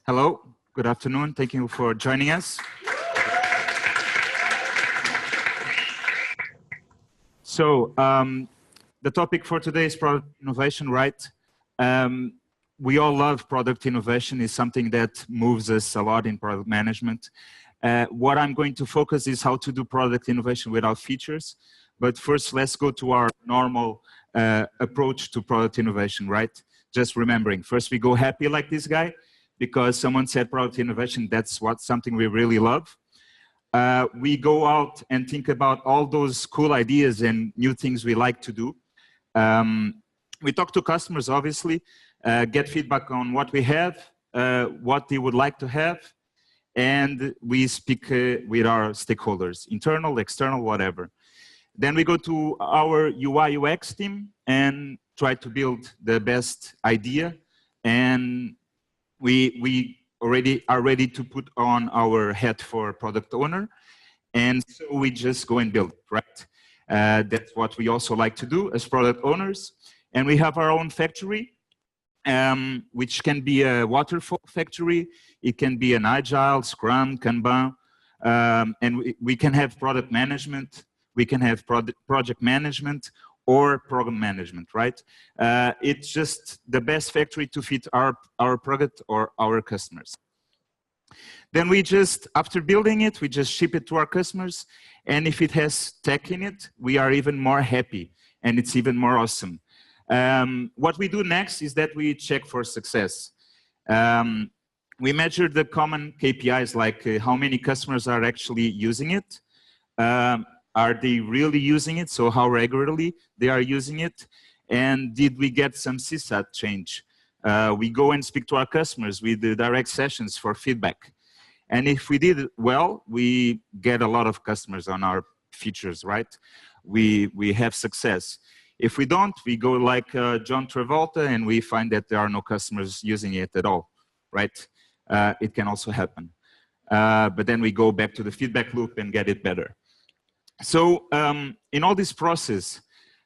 Hello, good afternoon. Thank you for joining us. So the topic for today is product innovation, right? We all love product innovation. It's something that moves us a lot in product management. What I'm going to focus is how to do product innovation without features. But first, let's go to our normal approach to product innovation, right? Just remembering, first we go happy like this guy, because someone said product innovation, that's something we really love. We go out and think about all those cool ideas and new things we like to do. We talk to customers, obviously, get feedback on what we have, what they would like to have, and we speak with our stakeholders, internal, external, whatever. Then we go to our UI UX team and try to build the best idea, and we already are ready to put on our hat for product owner, and so we just go and build it, right? That's what we also like to do as product owners. And we have our own factory, which can be a waterfall factory, it can be an agile, Scrum, Kanban, and we can have product management, we can have project management, or program management, right? It's just the best factory to fit our product or our customers. Then we just, after building it, we just ship it to our customers. And if it has tech in it, we are even more happy and it's even more awesome. What we do next is that we check for success. We measure the common KPIs, like how many customers are actually using it. Are they really using it? So how regularly they are using it? And did we get some CSAT change? We go and speak to our customers with the direct sessions for feedback. And if we did well, we get a lot of customers on our features, right? We have success. If we don't, we go like John Travolta and we find that there are no customers using it at all, right? It can also happen. But then we go back to the feedback loop and get it better. So in all this process,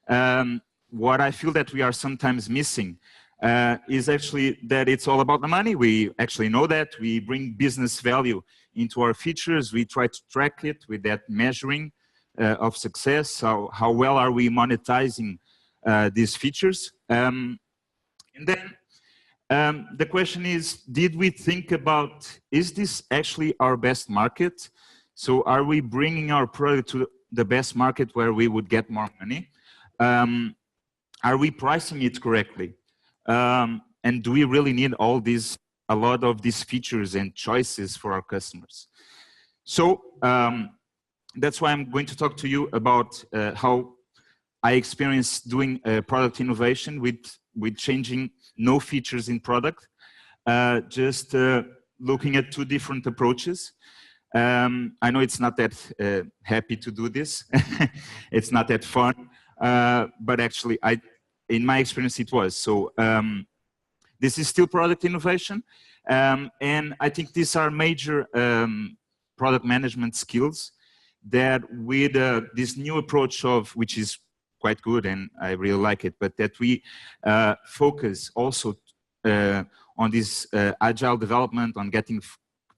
what I feel that we are sometimes missing is actually that it's all about the money. We actually know that. We bring business value into our features. We try to track it with that measuring of success. So how well are we monetizing these features? And then the question is, did we think about, is this actually our best market? So are we bringing our product to the best market where we would get more money? Are we pricing it correctly? And do we really need a lot of these features and choices for our customers? So that's why I'm going to talk to you about how I experienced doing product innovation with changing no features in product, just looking at two different approaches. I know it's not that happy to do this. It's not that fun, but actually, in my experience, it was. So this is still product innovation, and I think these are major product management skills that with this new approach of, which is quite good, and I really like it, but that we focus also on this agile development, on getting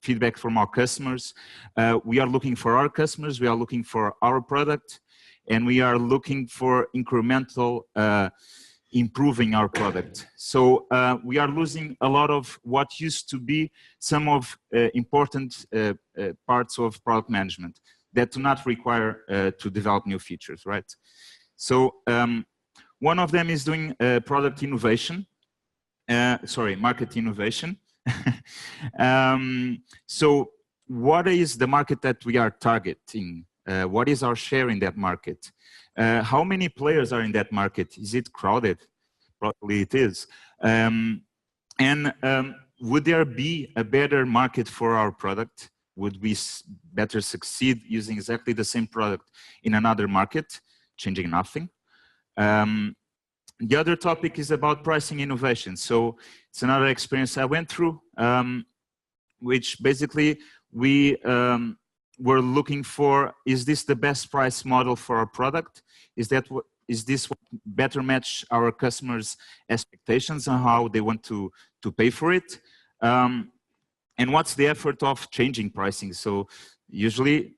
feedback from our customers. We are looking for our customers, we are looking for our product, and we are looking for incremental improving our product. So we are losing a lot of what used to be some of important parts of product management that do not require to develop new features, right? So one of them is doing product innovation, market innovation. So what is the market that we are targeting? What is our share in that market? How many players are in that market? Is it crowded? Probably it is. Would there be a better market for our product? Would we better succeed using exactly the same product in another market, changing nothing? The other topic is about pricing innovation. So it's another experience I went through, which basically we were looking for, is this the best price model for our product? Is this what better match our customers' expectations and how they want to pay for it? And what's the effort of changing pricing? So usually,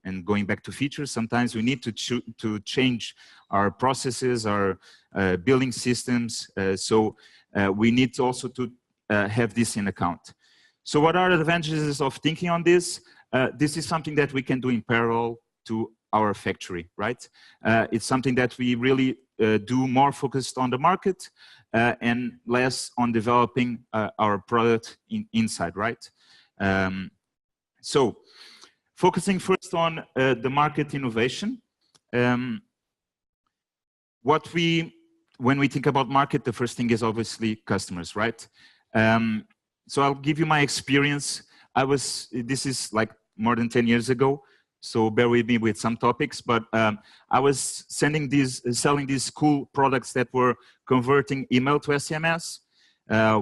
and going back to features, sometimes we need to change our processes, our billing systems. So we need also to have this in account. So what are the advantages of thinking on this? This is something that we can do in parallel to our factory, right? It's something that we really do more focused on the market and less on developing our product inside, right? So focusing first on the market innovation. When we think about market, the first thing is obviously customers, right? So I'll give you my experience. This is like more than 10 years ago, so bear with me with some topics, but I was selling these cool products that were converting email to SMS.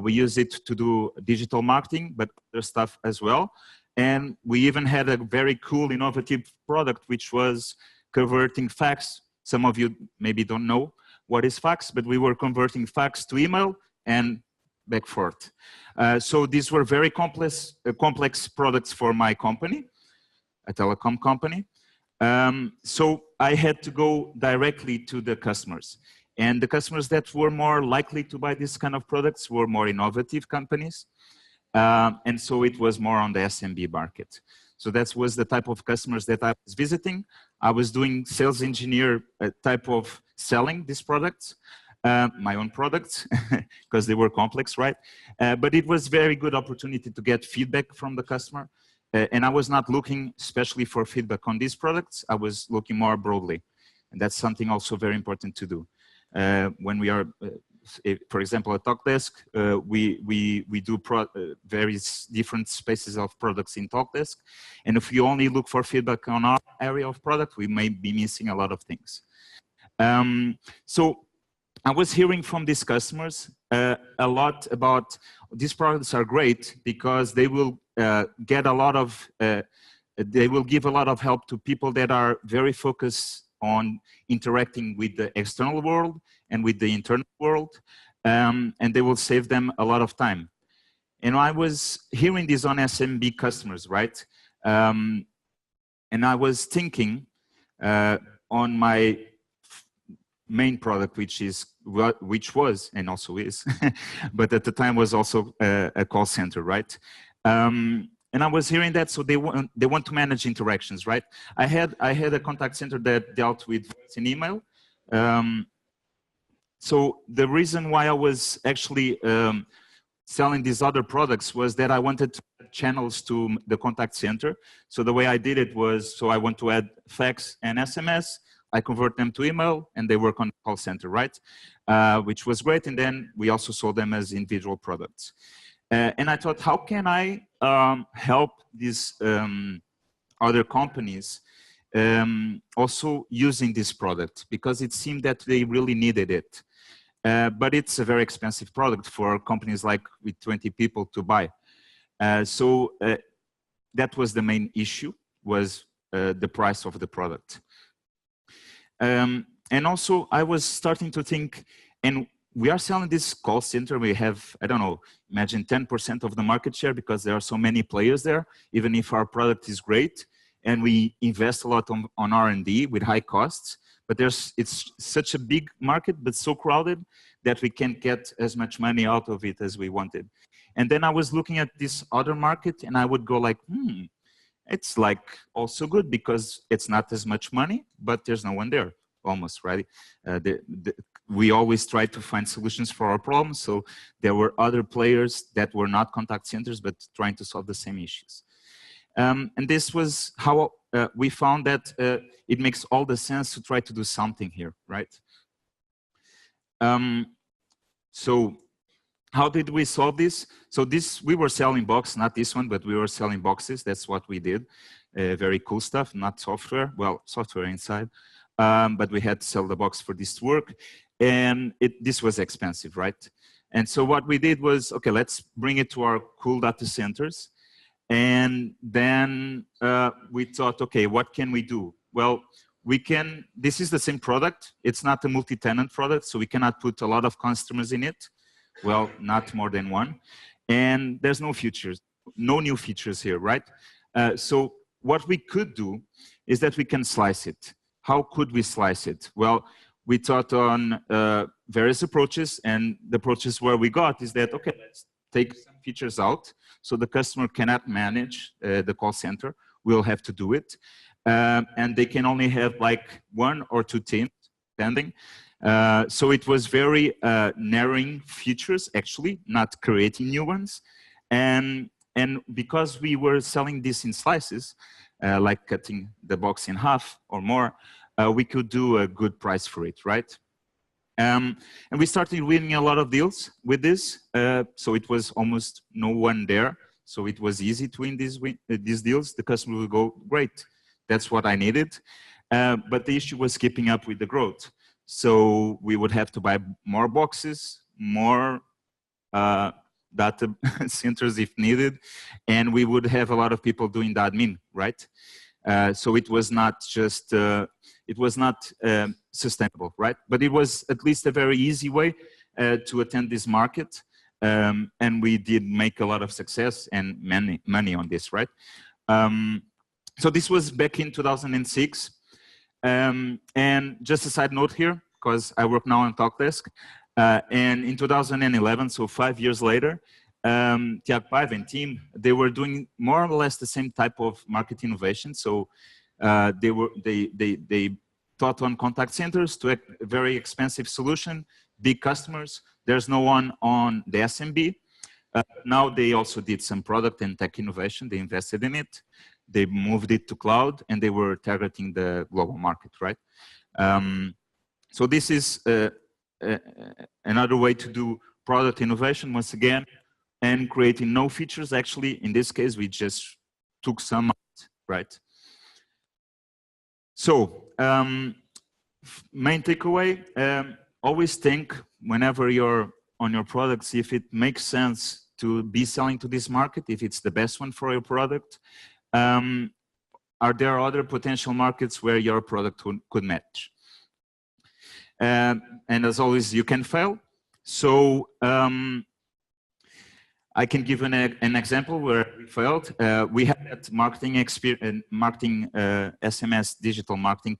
We use it to do digital marketing, but other stuff as well. And we even had a very cool, innovative product, which was converting fax. Some of you maybe don't know what is fax, but we were converting fax to email and back forth. So these were very complex products for my company, a telecom company. So I had to go directly to the customers. And the customers that were more likely to buy this kind of products were more innovative companies. And so it was more on the SMB market. So that was the type of customers that I was visiting. I was doing sales engineer type of selling these products, my own products, because they were complex, right? But it was very good opportunity to get feedback from the customer. And I was not looking especially for feedback on these products. I was looking more broadly. And that's something also very important to do. When we are, for example, at Talkdesk, we do various different spaces of products in Talkdesk. And if you only look for feedback on our area of product, we may be missing a lot of things. So I was hearing from these customers a lot about these products are great because they will get a lot of, they will give a lot of help to people that are very focused on interacting with the external world and with the internal world, and they will save them a lot of time. And I was hearing this on SMB customers, right? And I was thinking on my main product, which was and also is, but at the time was also a call center, right? And I was hearing that, so they want to manage interactions, right? I had a contact center that dealt with voice and email. So the reason why I was actually selling these other products was that I wanted to add channels to the contact center. So the way I did it was, so I want to add fax and SMS, I convert them to email, and they work on the call center, right? Which was great, and then we also sold them as individual products. And I thought, how can I help these other companies also using this product? Because it seemed that they really needed it. But it's a very expensive product for companies like with 20 people to buy. So that was the main issue, was the price of the product. And also I was starting to think, and we are selling this call center. We have, I don't know, imagine 10% of the market share because there are so many players there, even if our product is great. And we invest a lot on R&D with high costs, but it's such a big market, but so crowded that we can't get as much money out of it as we wanted. And then I was looking at this other market and I would go like, it's like also good because it's not as much money, but there's no one there almost, right? We always try to find solutions for our problems. So there were other players that were not contact centers, but trying to solve the same issues. And this was how we found that it makes all the sense to try to do something here, right? So how did we solve this? So we were selling boxes, not this one, but we were selling boxes. That's what we did. Very cool stuff, not software. Well, software inside. But we had to sell the box for this to work. And this was expensive, right? And so what we did was, okay, let's bring it to our cool data centers. And then we thought, okay, what can we do? Well, this is the same product. It's not a multi-tenant product, so we cannot put a lot of customers in it. Well, not more than one. And there's no features. no new features here, right? So what we could do is that we can slice it. How could we slice it? Well, we thought on various approaches, and the approaches where we got is that, okay, let's take some features out so the customer cannot manage the call center. We'll have to do it. And they can only have like 1 or 2 teams, depending. So it was very narrowing features, actually, not creating new ones. And because we were selling this in slices, like cutting the box in half or more, we could do a good price for it, right? And we started winning a lot of deals with this. So it was almost no one there. So it was easy to win these deals. The customer would go, great, that's what I needed. But the issue was keeping up with the growth. So we would have to buy more boxes, more data centers if needed, and we would have a lot of people doing the admin, right? So it was not just, it was not sustainable, right? But it was at least a very easy way to attend this market. And we did make a lot of success and money on this, right? So this was back in 2006. And just a side note here, because I work now on Talkdesk. And in 2011, so 5 years later, Tiago Paiva and team, they were doing more or less the same type of market innovation. So they thought on contact centers to a very expensive solution, big customers. There's no one on the SMB. Now they also did some product and tech innovation. They invested in it. They moved it to cloud, and they were targeting the global market, right? So this is another way to do product innovation, once again, and creating no features. Actually, in this case, we just took some out, right? So main takeaway, always think whenever you're on your products, if it makes sense to be selling to this market, if it's the best one for your product. Are there other potential markets where your product could match? And as always, you can fail. So I can give an example where we failed. We had that marketing SMS digital marketing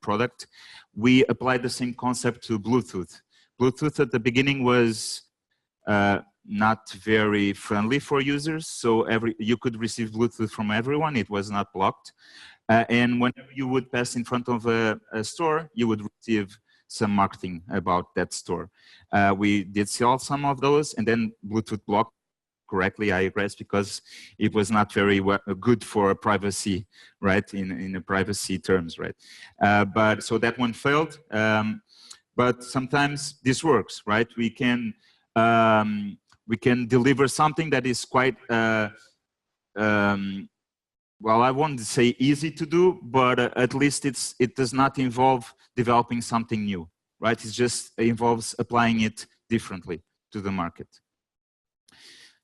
product. We applied the same concept to Bluetooth. Bluetooth at the beginning was not very friendly for users. So you could receive Bluetooth from everyone. It was not blocked. And whenever you would pass in front of a store, you would receive some marketing about that store. We did sell some of those, and then Bluetooth blocked correctly, I guess, because it was not very good for privacy, right? In the privacy terms, right? But so that one failed. But sometimes this works, right? We can deliver something that is quite, well, I won't say easy to do, but at least it does not involve developing something new, right? It just involves applying it differently to the market.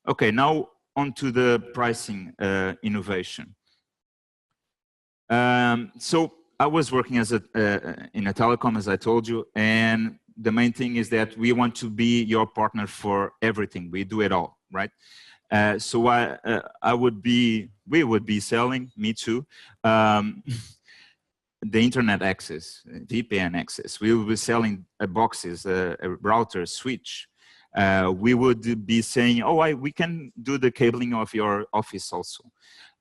Okay, now on to the pricing innovation. So I was working as in a telecom, as I told you, and the main thing is that we want to be your partner for everything. We do it all, right? So we would be selling, me too, the internet access, VPN access. We will be selling boxes, a router, switch. We would be saying, oh, we can do the cabling of your office also.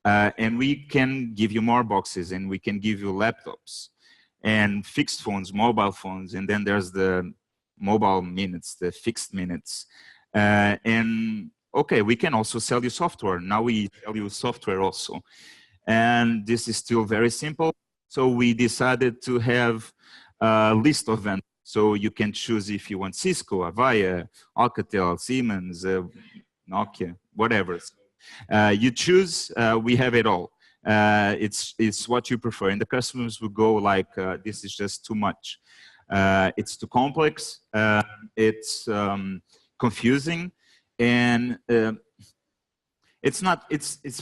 And we can give you more boxes, and we can give you laptops and fixed phones, mobile phones, and then there's the mobile minutes, the fixed minutes. And okay, we can also sell you software. Now we sell you software also. And this is still very simple. So we decided to have a list of vendors. So you can choose if you want Cisco, Avaya, Alcatel, Siemens, Nokia, whatever. You choose, we have it all. It's what you prefer. And the customers will go like, this is just too much. It's too complex. It's confusing. And it's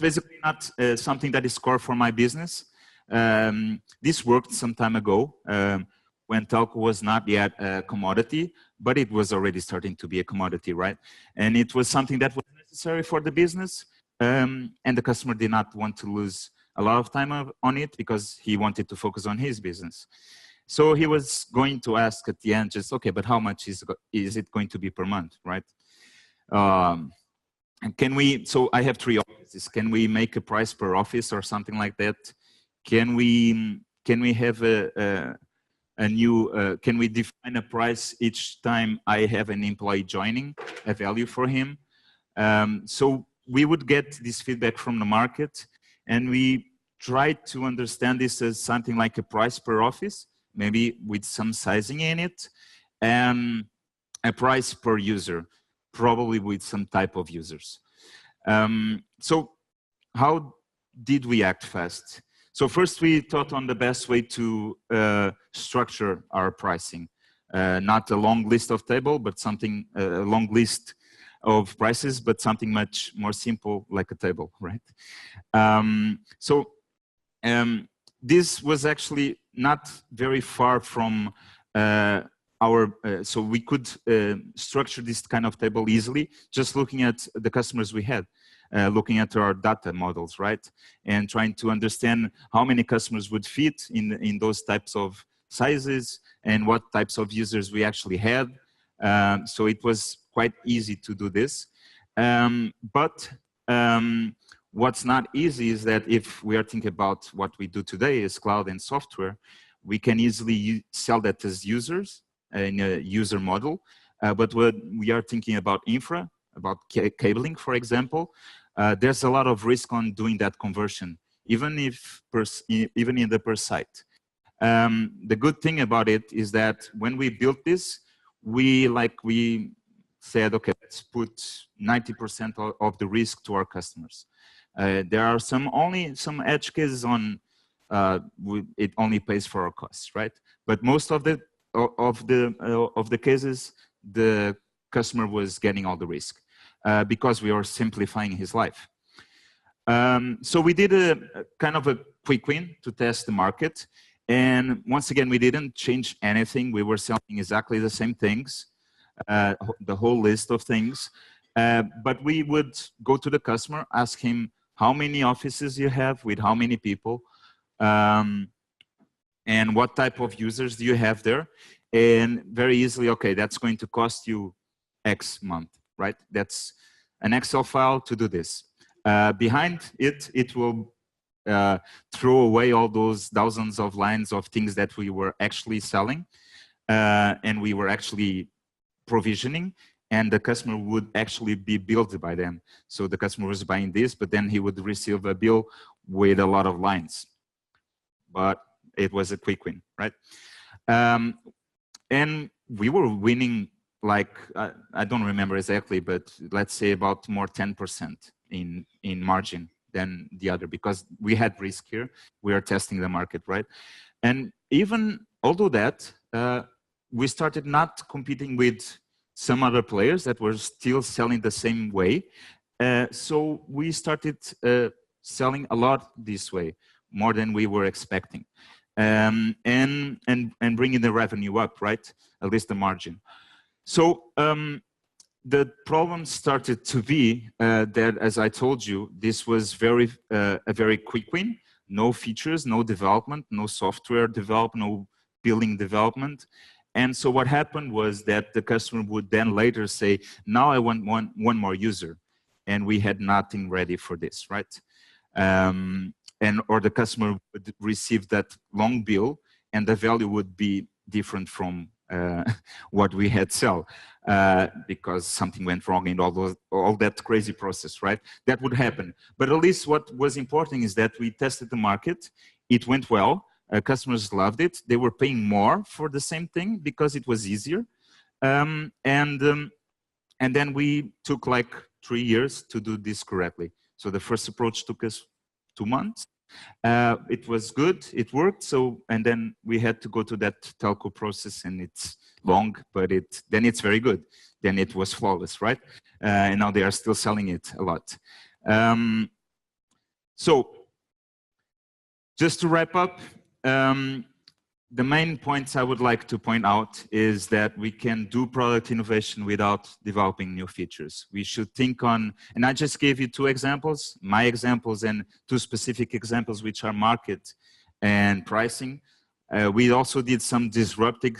basically not something that is core for my business. This worked some time ago when telco was not yet a commodity, but it was already starting to be a commodity, right? And it was something that was necessary for the business, and the customer did not want to lose a lot of time on it because he wanted to focus on his business. So he was going to ask at the end, just, okay, but how much is it going to be per month, right? And can we, so I have 3 offices. Can we make a price per office or something like that? Can we have a new, can we define a price each time I have an employee joining, a value for him? So we would get this feedback from the market, and we tried to understand this as something like a price per office, maybe with some sizing in it, and a price per user, probably with some type of users. So how did we act fast? So first we thought on the best way to structure our pricing. Not a long list of table, but something, a long list of prices, but something much more simple like a table, right? This was actually not very far from so we could structure this kind of table easily, just looking at the customers we had, looking at our data models, right? And trying to understand how many customers would fit in those types of sizes and what types of users we actually had. So it was quite easy to do this. What's not easy is that if we are thinking about what we do today is cloud and software, we can easily sell that as users in a user model. But when we are thinking about infra, about cabling, for example, there's a lot of risk on doing that conversion, even in the per site. The good thing about it is that when we built this, we said, okay, let's put 90% of the risk to our customers. There are some edge cases on it only pays for our costs, right? But most of the cases, the customer was getting all the risk because we are simplifying his life. So we did a kind of a quick win to test the market, and once again we didn't change anything. We were selling exactly the same things, the whole list of things, but we would go to the customer, ask him how many offices you have with how many people, and what type of users do you have there, and very easily, okay, that's going to cost you X month, right? That's an Excel file to do this. Behind it, it will throw away all those thousands of lines of things that we were actually selling, and we were actually provisioning, and the customer would actually be billed by them. So the customer was buying this, but then he would receive a bill with a lot of lines. But it was a quick win, right? And we were winning, like, I don't remember exactly, but let's say about more 10% in margin than the other, because we had risk here. We are testing the market, right? And even although that, we started not competing with some other players that were still selling the same way. So we started selling a lot this way, more than we were expecting, and bringing the revenue up, right? At least the margin. So the problem started to be that, as I told you, this was a very quick win. No features, no development, no software development, no billing development. And so what happened was that the customer would then later say, now I want one more user. And we had nothing ready for this, right? Or the customer would receive that long bill, and the value would be different from what we had sell, because something went wrong in all that crazy process, right? That would happen. But at least what was important is that we tested the market. It went well. Customers loved it. They were paying more for the same thing because it was easier. And then we took like 3 years to do this correctly. So the first approach took us 2 months. It was good, it worked. So, and then we had to go to that telco process, and it's long, but then it's very good. Then it was flawless, right? And now they are still selling it a lot. So just to wrap up, the main points I would like to point out is that we can do product innovation without developing new features. We should think on, and I just gave you two examples, my examples and two specific examples, which are market and pricing. We also did some disruptive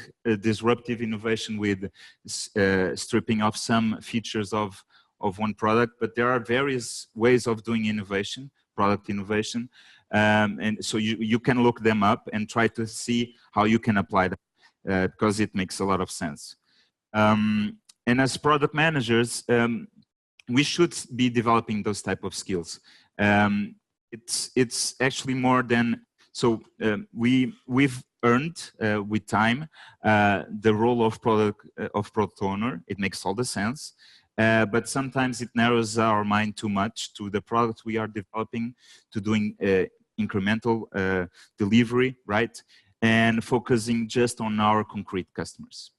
innovation with stripping off some features of one product, but there are various ways of doing innovation, product innovation. And so you can look them up and try to see how you can apply them because it makes a lot of sense. And as product managers, we should be developing those type of skills. It's actually more than, so we've earned with time the role of product owner. It makes all the sense. But sometimes it narrows our mind too much to the product we are developing, to doing incremental delivery, right? And focusing just on our concrete customers.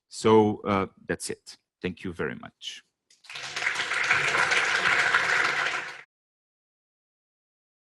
So that's it. Thank you very much.